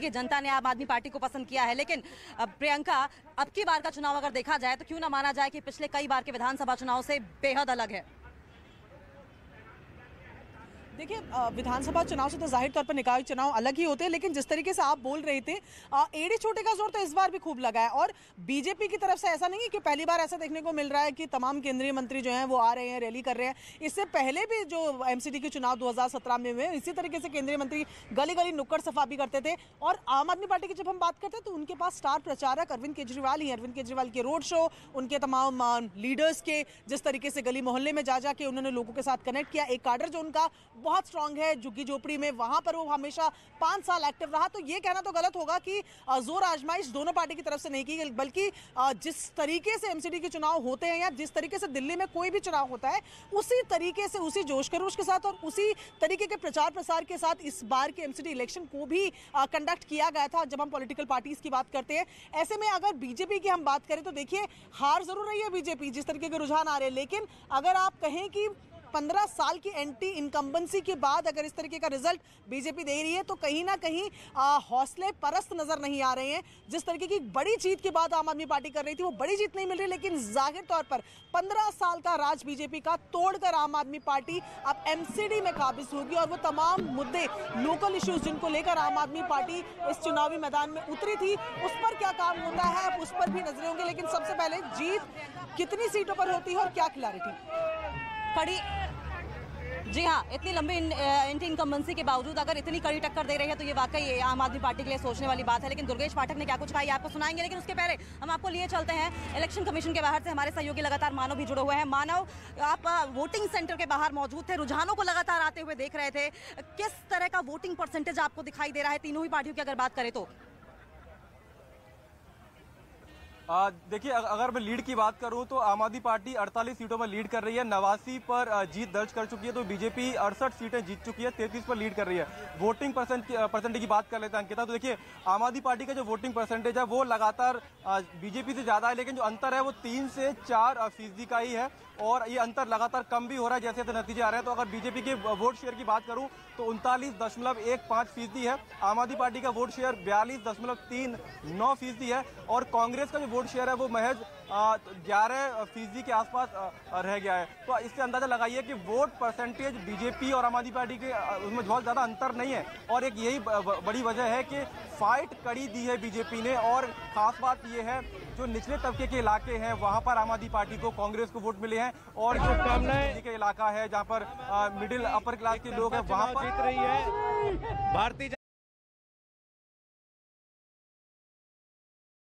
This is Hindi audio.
की जनता ने आम आदमी पार्टी को पसंद किया है। लेकिन प्रियंका, अब की बार का चुनाव अगर देखा जाए तो क्यों ना माना जाए कि पिछले कई बार के विधानसभा चुनाव से बेहद अलग है। देखिए, विधानसभा चुनाव से तो जाहिर तौर पर निकाय चुनाव अलग ही होते हैं, लेकिन जिस तरीके से आप बोल रहे थे, एड़ी छोटे का जोर तो इस बार भी खूब लगा है। और बीजेपी की तरफ से ऐसा नहीं है कि पहली बार ऐसा देखने को मिल रहा है कि तमाम केंद्रीय मंत्री जो हैं वो आ रहे हैं, रैली कर रहे हैं। इससे पहले भी जो एमसीडी के चुनाव 2017 में हुए, इसी तरीके से केंद्रीय मंत्री गली गली नुक्कड़ सफा भी करते थे। और आम आदमी पार्टी की जब हम बात करते हैं तो उनके पास स्टार प्रचारक अरविंद केजरीवाल ही है। अरविंद केजरीवाल के रोड शो, उनके तमाम लीडर्स के जिस तरीके से गली मोहल्ले में जा जाके उन्होंने लोगों के साथ कनेक्ट किया, एक काडर जो उनका बहुत स्ट्रांग है झुग्गी झोपड़ी में, वहां पर वो हमेशा 5 साल एक्टिव रहा। तो ये कहना तो गलत होगा कि जोर आजमाइश दोनों पार्टी की तरफ से नहीं की गई, बल्कि जिस तरीके से एमसीडी के चुनाव होते हैं या जिस तरीके से दिल्ली में कोई भी चुनाव होता है, उसी तरीके से, उसी जोश खरोश के साथ और उसी तरीके के प्रचार प्रसार के साथ इस बार के एमसीडी इलेक्शन को भी कंडक्ट किया गया था। जब हम पॉलिटिकल पार्टीज की बात करते हैं, ऐसे में अगर बीजेपी की हम बात करें तो देखिए, हार जरूर रही है बीजेपी, जिस तरीके के रुझान आ रहे हैं, लेकिन अगर आप कहें कि 15 साल की एंटी इनकम्बेंसी के बाद अगर इस तरीके का रिजल्ट बीजेपी दे रही है तो कहीं ना कहीं हौसले परस्त नजर नहीं आ रहे हैं। जिस तरीके की बड़ी जीत के बाद आम आदमी पार्टी कर रही थी, वो बड़ी जीत नहीं मिल रही, लेकिन जाहिर तौर पर 15 साल का राज बीजेपी का तोड़कर आम आदमी पार्टी अब एमसीडी में काबिज होगी। और वो तमाम मुद्दे, लोकल इश्यूज जिनको लेकर आम आदमी पार्टी इस चुनावी मैदान में उतरी थी, उस पर क्या काम होता है उस पर भी नजरें होंगी। लेकिन सबसे पहले जीत कितनी सीटों पर होती है और क्या क्लैरिटी कड़ी। जी हाँ, इतनी लंबी एंटी इनकम्बेंसी के बावजूद अगर इतनी कड़ी टक्कर दे रही है तो ये वाकई आम आदमी पार्टी के लिए सोचने वाली बात है। लेकिन दुर्गेश पाठक ने क्या कुछ कहा ये आपको सुनाएंगे, लेकिन उसके पहले हम आपको लिए चलते हैं इलेक्शन कमीशन के बाहर से। हमारे सहयोगी लगातार मानव भी जुड़े हुए हैं। मानव, आप वोटिंग सेंटर के बाहर मौजूद थे, रुझानों को लगातार आते हुए देख रहे थे, किस तरह का वोटिंग परसेंटेज आपको दिखाई दे रहा है तीनों ही पार्टियों की अगर बात करें तो? देखिए, अगर मैं लीड की बात करूं तो आम आदमी पार्टी 48 सीटों में लीड कर रही है, 89 पर जीत दर्ज कर चुकी है। तो बीजेपी 68 सीटें जीत चुकी है, 33 पर लीड कर रही है। वोटिंग परसेंटेज की बात कर लेते हैं अंकिता, तो देखिए आम आदमी पार्टी का जो वोटिंग परसेंटेज है वो लगातार बीजेपी से ज्यादा है, लेकिन जो अंतर है वो 3 से 4% का ही है। और ये अंतर लगातार कम भी हो रहा है जैसे जैसे नतीजे आ रहे हैं। तो अगर बीजेपी के वोट शेयर की बात करूं तो 39.15% है, आम आदमी पार्टी का वोट शेयर 42.39% है, और कांग्रेस का जो वोट शेयर है वो महज 11% के आसपास रह गया है। तो इससे अंदाजा लगाइए कि वोट परसेंटेज बीजेपी और आम आदमी पार्टी के उसमें बहुत ज्यादा अंतर नहीं है। और एक यही बड़ी वजह है कि फाइट कड़ी दी है बीजेपी ने। और खास बात यह है, जो निचले तबके के इलाके हैं वहां पर आम आदमी पार्टी को, कांग्रेस को वोट मिले हैं, और जो कम के इलाका है जहां पर मिडिल अपर क्लास के लोग हैं वहां पर जीत रही है भारतीय